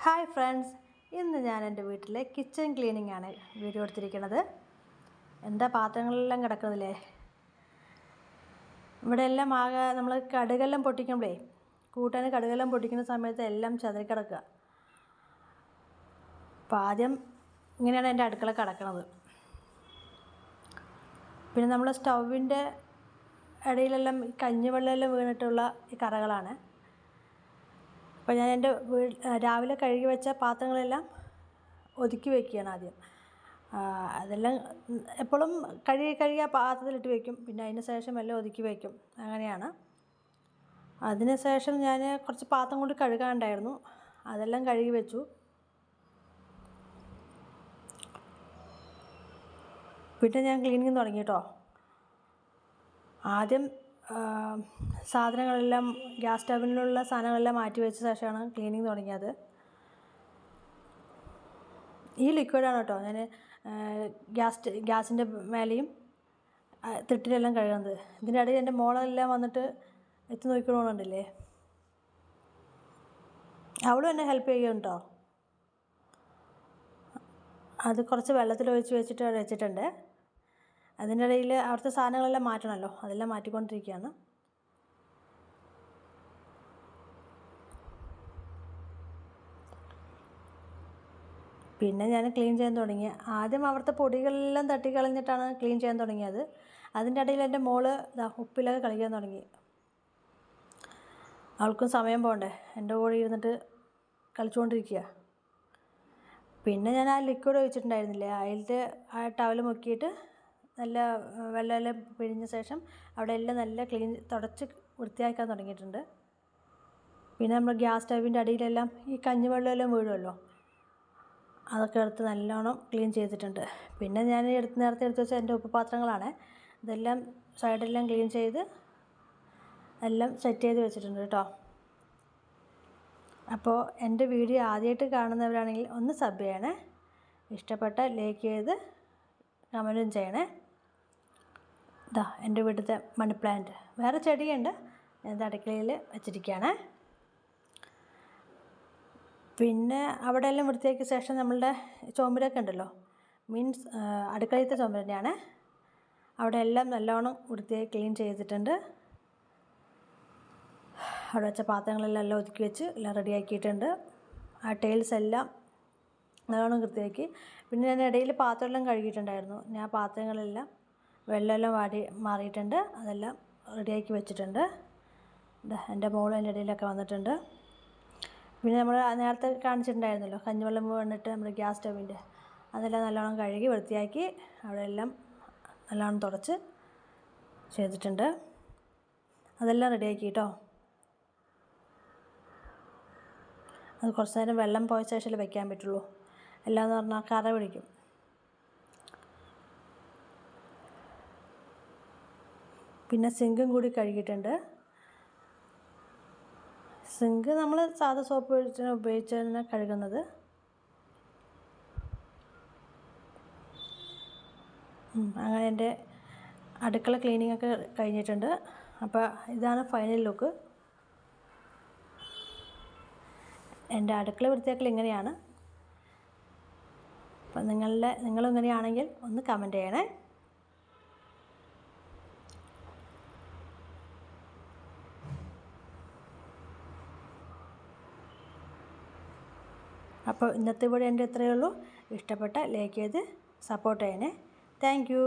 Hi friends, ഇന്ന് ഞാൻ എൻ്റെ വീട്ടിലെ കിച്ചൺ ക്ലീനിങ് ആണ് വീഡിയോ എടുത്തിരിക്കുന്നത്. എന്താ പാത്രങ്ങളെല്ലാം കിടക്കുന്നില്ലേ? ഇവിടെ എല്ലാം ആകെ നമ്മൾ കടുകെല്ലാം പൊട്ടിക്കുമ്പോഴേ കൂട്ടാൻ കടുകെല്ലാം പൊട്ടിക്കുന്ന സമയത്ത് എല്ലാം ചതറിക്കിടക്കുക. അപ്പോൾ ആദ്യം ഇങ്ങനെയാണ് എൻ്റെ അടുക്കള കിടക്കുന്നത്. പിന്നെ നമ്മൾ സ്റ്റൗവിൻ്റെ ഇടയിലെല്ലാം കഞ്ഞിവെള്ളമെല്ലാം വീണിട്ടുള്ള ഈ കറകളാണ്. അപ്പോൾ ഞാൻ എൻ്റെ രാവിലെ കഴുകി വെച്ച പാത്രങ്ങളെല്ലാം ഒതുക്കി വയ്ക്കുകയാണ് ആദ്യം. അതെല്ലാം എപ്പോഴും കഴുകി ആ പാത്രത്തിലിട്ട് വയ്ക്കും. പിന്നെ അതിന് ശേഷം എല്ലാം ഒതുക്കി വയ്ക്കും. അങ്ങനെയാണ്. അതിന് ശേഷം ഞാൻ കുറച്ച് പാത്രം കൊണ്ട് കഴുകാനുണ്ടായിരുന്നു. അതെല്ലാം കഴുകി വെച്ചു. പിന്നെ ഞാൻ ക്ലീനിങ് തുടങ്ങി കേട്ടോ. ആദ്യം സാധനങ്ങളെല്ലാം ഗ്യാസ് സ്റ്റവിലുള്ള സാധനങ്ങളെല്ലാം മാറ്റി വെച്ച ശേഷമാണ് ക്ലീനിങ് തുടങ്ങിയത്. ഈ ലിക്വിഡാണ് കേട്ടോ ഞാൻ ഗ്യാസിൻ്റെ മേലെയും തിട്ടിലെല്ലാം കഴുകുന്നത്. ഇതിൻ്റെ ഇടയിൽ എൻ്റെ മോളെല്ലാം വന്നിട്ട് എത്തി നോക്കണമെന്നുണ്ടല്ലേ. അവളും എന്നെ ഹെൽപ്പ് ചെയ്യും കേട്ടോ. അത് കുറച്ച് വെള്ളത്തിലൊഴിച്ച് വെച്ചിട്ടുണ്ട്. അതിൻ്റെ ഇടയിൽ അവിടുത്തെ സാധനങ്ങളെല്ലാം മാറ്റണമല്ലോ, അതെല്ലാം മാറ്റിക്കൊണ്ടിരിക്കുകയാണ്. പിന്നെ ഞാൻ ക്ലീൻ ചെയ്യാൻ തുടങ്ങി. ആദ്യം അവിടുത്തെ പൊടികളെല്ലാം തട്ടിക്കളഞ്ഞിട്ടാണ് ക്ലീൻ ചെയ്യാൻ തുടങ്ങിയത്. അതിൻ്റെ ഇടയിൽ എൻ്റെ മോള് ഉപ്പിലൊക്കെ കളിക്കാൻ തുടങ്ങി. അവൾക്കും സമയം പോകണ്ടേ, എൻ്റെ കൂടെ ഇരുന്നിട്ട് കളിച്ചുകൊണ്ടിരിക്കുക. പിന്നെ ഞാൻ ആ ലിക്വിഡ് ഒഴിച്ചിട്ടുണ്ടായിരുന്നില്ലേ, അതിലത്തെ ആ ടവൽ മുക്കിയിട്ട് നല്ല വെള്ളമെല്ലാം പിഴിഞ്ഞ ശേഷം അവിടെ എല്ലാം നല്ല തുടച്ച് വൃത്തിയാക്കാൻ തുടങ്ങിയിട്ടുണ്ട്. പിന്നെ നമ്മൾ ഗ്യാസ് സ്റ്റവിൻ്റെ അടിയിലെല്ലാം ഈ കഞ്ഞിവെള്ളമെല്ലാം വീഴുമല്ലോ, അതൊക്കെ എടുത്ത് നല്ലോണം ക്ലീൻ ചെയ്തിട്ടുണ്ട്. പിന്നെ ഞാൻ നേരത്തെ എടുത്ത് വെച്ച എൻ്റെ ഉപ്പുപാത്രങ്ങളാണ്. ഇതെല്ലാം സൈഡെല്ലാം ക്ലീൻ ചെയ്ത് എല്ലാം സെറ്റ് ചെയ്ത് വെച്ചിട്ടുണ്ട് കേട്ടോ. അപ്പോൾ എൻ്റെ വീഡിയോ ആദ്യമായിട്ട് കാണുന്നവരാണെങ്കിൽ ഒന്ന് സബ് ചെയ്യണേ. ഇഷ്ടപ്പെട്ട ലൈക്ക് ചെയ്ത് കമൻറ്റും ചെയ്യണേ. ഇതാ എൻ്റെ വീട്ടിലത്തെ മണി പ്ലാന്റ്, വേറെ ചെടിയുണ്ട്, ഇത് അടുക്കളയിൽ വെച്ചിരിക്കുകയാണ്. പിന്നെ അവിടെ എല്ലാം വൃത്തിയാക്കിയ ശേഷം നമ്മളുടെ ചുമരൊക്കെ ഉണ്ടല്ലോ, മീൻസ് അടുക്കളയിലത്തെ ചുമര തന്നെയാണ്. അവിടെ എല്ലാം നല്ലോണം വൃത്തിയായി ക്ലീൻ ചെയ്തിട്ടുണ്ട്. അവിടെ വെച്ച പാത്രങ്ങളെല്ലാം ഒതുക്കി വെച്ച് എല്ലാം റെഡിയാക്കിയിട്ടുണ്ട്. ആ ടൈൽസ് എല്ലാം നല്ലോണം വൃത്തിയാക്കി. പിന്നെ ഞാൻ ഇടയിൽ പാത്രമെല്ലാം കഴുകിയിട്ടുണ്ടായിരുന്നു. ഞാൻ പാത്രങ്ങളെല്ലാം വെള്ളമെല്ലാം മാറിയിട്ടുണ്ട്, അതെല്ലാം റെഡിയാക്കി വെച്ചിട്ടുണ്ട്. എൻ്റെ മോളും എൻ്റെ ഇടയിലൊക്കെ വന്നിട്ടുണ്ട്. പിന്നെ നമ്മൾ നേരത്തെ കാണിച്ചിട്ടുണ്ടായിരുന്നല്ലോ കഞ്ഞിവെള്ളം വീണിട്ട് നമ്മുടെ ഗ്യാസ് സ്റ്റവിൻ്റെ, അതെല്ലാം നല്ലോണം കഴുകി വൃത്തിയാക്കി അവിടെ എല്ലാം നല്ലോണം തുടച്ച് ചെയ്തിട്ടുണ്ട്. അതെല്ലാം റെഡിയാക്കി കേട്ടോ. അത് കുറച്ച് നേരം വെള്ളം പോയ ശേഷമല്ലേ വയ്ക്കാൻ പറ്റുള്ളൂ, എല്ലാമെന്ന് പറഞ്ഞാൽ കറ പിടിക്കും. പിന്നെ സിങ്കും കൂടി കഴുകിയിട്ടുണ്ട്. സിങ്ക് നമ്മൾ സാധാ സോപ്പ് ഉപയോഗിച്ച് തന്നെ കഴുകുന്നത്. അങ്ങനെ എൻ്റെ അടുക്കള ക്ലീനിങ് ഒക്കെ കഴിഞ്ഞിട്ടുണ്ട്. അപ്പോൾ ഇതാണ് ഫൈനൽ ലുക്ക്. എൻ്റെ അടുക്കള വൃത്തിയാക്കൽ ഇങ്ങനെയാണ്. അപ്പം നിങ്ങളും ഇങ്ങനെയാണെങ്കിൽ ഒന്ന് കമൻറ്റ് ചെയ്യണേ. അപ്പോൾ ഇന്നത്തെ വീഡിയോ എൻ്റെ ഇത്രയേ ഉള്ളൂ. ഇഷ്ടപ്പെട്ട ലൈക്ക് ചെയ്ത് സപ്പോർട്ട് ചെയ്യണേ. Thank you.